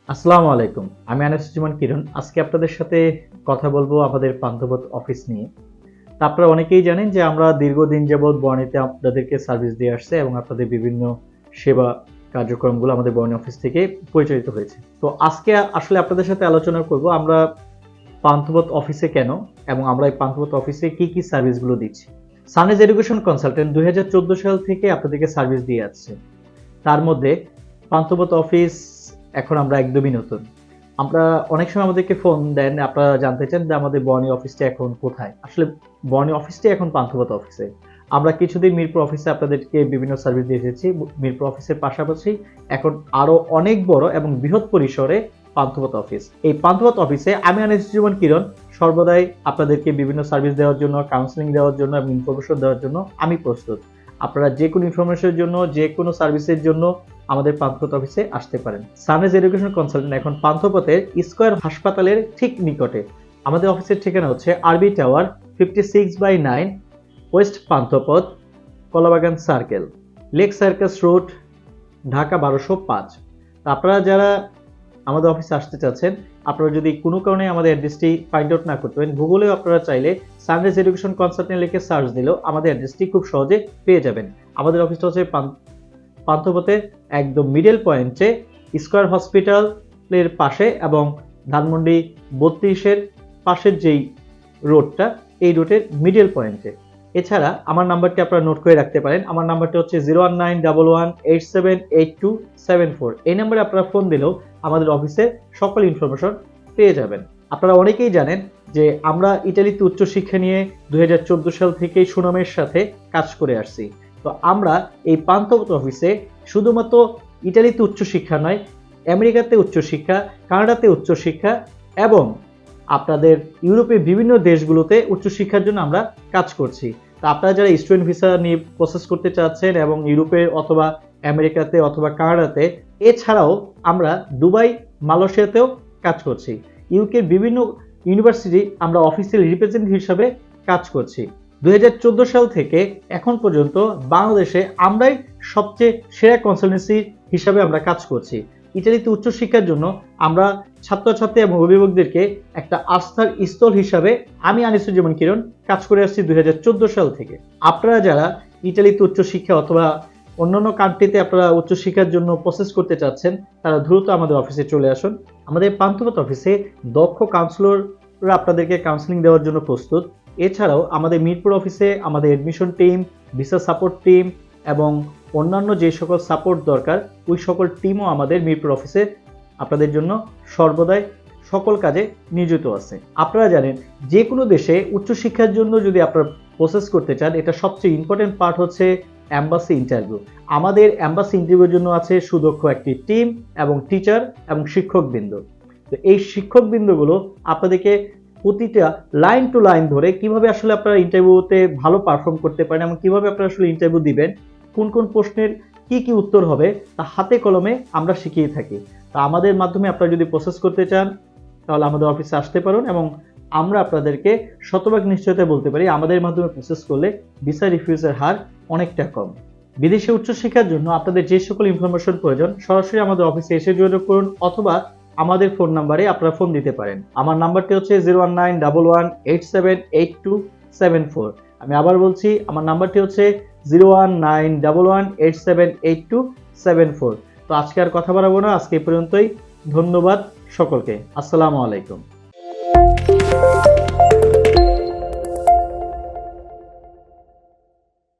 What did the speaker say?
আসসালামু আলাইকুম। আমি আনিসুজ্জামান কিরণ। আজকে আপনাদের সাথে কথা বলবো আমাদের পান্থপথ অফিস নিয়ে। তা আপনারা অনেকেই জানেন যে আমরা দীর্ঘদিন যাবৎ বনানীতে আপনাদেরকে সার্ভিস দিয়ে আসছে এবং আপনাদের বিভিন্ন সেবা কার্যক্রমগুলো আমাদের বনানী অফিস থেকে পরিচালিত হয়েছে। তো আজকে আসলে আপনাদের সাথে আলোচনা করব আমরা পান্থপথ অফিসে কেন এবং আমরা এই পান্থপথ অফিসে কি কি সার্ভিসগুলো দিচ্ছি। সানরাইজ এডুকেশন কনসালটেন্ট 2014 সাল থেকে আপনাদেরকে সার্ভিস দিয়ে আসছে। তার মধ্যে পান্থপথ অফিস এখন আমরা একদমই নতুন। আমরা অনেক সময় আমাদেরকে ফোন দেন, আপনারা জানতে চান যে আমাদের বনানী অফিসটা এখন কোথায়। আসলে বনানী অফিসটা এখন পান্থপথ অফিসে। আমরা কিছুদিন মিরপুর অফিসে আপনাদেরকে বিভিন্ন সার্ভিস দিয়ে এসেছি। মিরপুর অফিসের পাশাপাশি এখন আরো অনেক বড় এবং বৃহৎ পরিসরে পান্থপথ অফিস। এই পান্থপথ অফিসে আমি আনিসুজ্জামান কিরণ সর্বদাই আপনাদেরকে বিভিন্ন সার্ভিস দেওয়ার জন্য, কাউন্সেলিং দেওয়ার জন্য এবং ইনফরমেশন দেওয়ার জন্য আমি প্রস্তুত। আপনারা যে কোনো ইনফরমেশনের জন্য, যে কোনো সার্ভিসের জন্য আমাদের পান্থপথ অফিসে আসতে পারেন। সানরাইজ এডুকেশন কনসালটেন্ট এখন পান্থপথের স্কয়ার হাসপাতালের ঠিক নিকটে। আমাদের অফিসের ঠিকানা হচ্ছে RB tower 56/9 west Panthapath, Kalabagan circle, lake circus road, Dhaka 1205। আপনারা যারা আমাদের অফিসে আসতে চাচ্ছেন, আপনারা যদি কোনো কারণে আমাদের অ্যাড্রেসটি ফাইন্ড আউট না করতে পারেন, গুগলেও আপনারা চাইলে সানরাইজ এডুকেশন কনসালটেন্ট লিখে সার্চ দিলেও আমাদের অ্যাড্রেসটি খুব সহজে পেয়ে যাবেন। আমাদের অফিসটা হচ্ছে পান্থপথের একদম মিডল পয়েন্টে, স্কয়ার হসপিটালের পাশে এবং ধানমন্ডি 32-এর পাশের যেই রোডটা, এই রোডের মিডল পয়েন্টে। এছাড়া আমার নাম্বারটি আপনারা নোট করে রাখতে পারেন। আমার নাম্বারটি হচ্ছে 01911878274। এই নাম্বারে আপনারা ফোন দিলেও আমাদের অফিসের সকল ইনফরমেশন পেয়ে যাবেন। আপনারা অনেকেই জানেন যে আমরা ইতালিতে উচ্চশিক্ষা নিয়ে 2014 সাল থেকেই সুনামের সাথে কাজ করে আসছি। তো আমরা এই পান্থপথ অফিসে শুধুমাত্র ইতালিতে উচ্চশিক্ষা নয়, আমেরিকাতে উচ্চশিক্ষা, কানাডাতে উচ্চশিক্ষা এবং আপনাদের ইউরোপের বিভিন্ন দেশগুলোতে উচ্চশিক্ষার জন্য আমরা কাজ করছি। তো আপনারা যারা স্টুডেন্ট ভিসা নিয়ে প্রসেস করতে চাচ্ছেন এবং ইউরোপে অথবা আমেরিকাতে অথবা কানাডাতে, এছাড়াও আমরা দুবাই, মালয়েশিয়াতেও কাজ করছি। ইউকের বিভিন্ন ইউনিভার্সিটি আমরা অফিসিয়াল রিপ্রেজেন্টেটিভ হিসাবে কাজ করছি। 2014 সাল থেকে এখন পর্যন্ত বাংলাদেশে আমরাই সবচেয়ে সেরা কনসালটেন্সি হিসাবে আমরা কাজ করছি। ইতালিতে উচ্চশিক্ষার জন্য আমরা ছাত্রছাত্রী এবং অভিভাবকদেরকে একটা আস্থার স্থল হিসাবে আমি আনিসুজ্জামান কিরণ কাজ করে আসছি 2014 সাল থেকে। আপনারা যারা ইতালিতে উচ্চশিক্ষা অথবা অন্যান্য কান্ট্রিতে আপনারা উচ্চশিক্ষার জন্য প্রসেস করতে চাচ্ছেন, তারা দ্রুত আমাদের অফিসে চলে আসুন। আমাদের পান্থপথ অফিসে দক্ষ কাউন্সিলররা আপনাদেরকে কাউন্সেলিং দেওয়ার জন্য প্রস্তুত। এছাড়াও আমাদের মিরপুর অফিসে আমাদের admission team, visa support team এবং অন্যান্য যে সকল সাপোর্ট দরকার, ওই সকল টিমও আমাদের মিরপুর অফিসে আপনাদের জন্য সর্বদাই সকল কাজে নিয়োজিত আছে। আপনারা জানেন যে কোনো দেশে উচ্চশিক্ষার জন্য যদি আপনারা প্রসেস করতে চান, এটা সবচেয়ে ইম্পর্টেন্ট পার্ট হচ্ছে এম্বাসি ইন্টারভিউ। আমাদের এম্বাসি ইন্টারভিউর জন্য আছে সুদক্ষ একটি টিম এবং টিচার এবং শিক্ষকবৃন্দ। তো এই শিক্ষকবৃন্দগুলো আপনাদেরকে প্রতিটা লাইন টু লাইন ধরে কিভাবে আসলে আপনারা ইন্টারভিউতে ভালো পারফর্ম করতে পারেন এবং কিভাবে আপনারা আসলে ইন্টারভিউ দিবেন, কোন কোন প্রশ্নের কি কি উত্তর হবে, তা হাতে কলমে আমরা শিখিয়ে থাকি। তা আমাদের মাধ্যমে আপনারা যদি প্রসেস করতে চান, তাহলে আমাদের অফিসে আসতে পারেন এবং আমরা আপনাদেরকে শতভাগ নিশ্চয়তা বলতে পারি আমাদের মাধ্যমে প্রসেস করলে ভিসা রিফিউজের হার অনেকটা কম। বিদেশে উচ্চশিক্ষার জন্য আপনাদের যে সকল ইনফরমেশন প্রয়োজন, সরাসরি আমাদের অফিসে এসে যোগাযোগ করুন অথবা আমাদের ফোন নাম্বারে আপনারা ফোন দিতে পারেন। আমার নাম্বারটি হচ্ছে 01911878274। আমি আবার বলছি, আমার নাম্বারটি হচ্ছে 01911878274। তো আজকে আর কথা বাড়াবো না, আজকে এই পর্যন্তই। ধন্যবাদ সকলকে। আসসালামু আলাইকুম।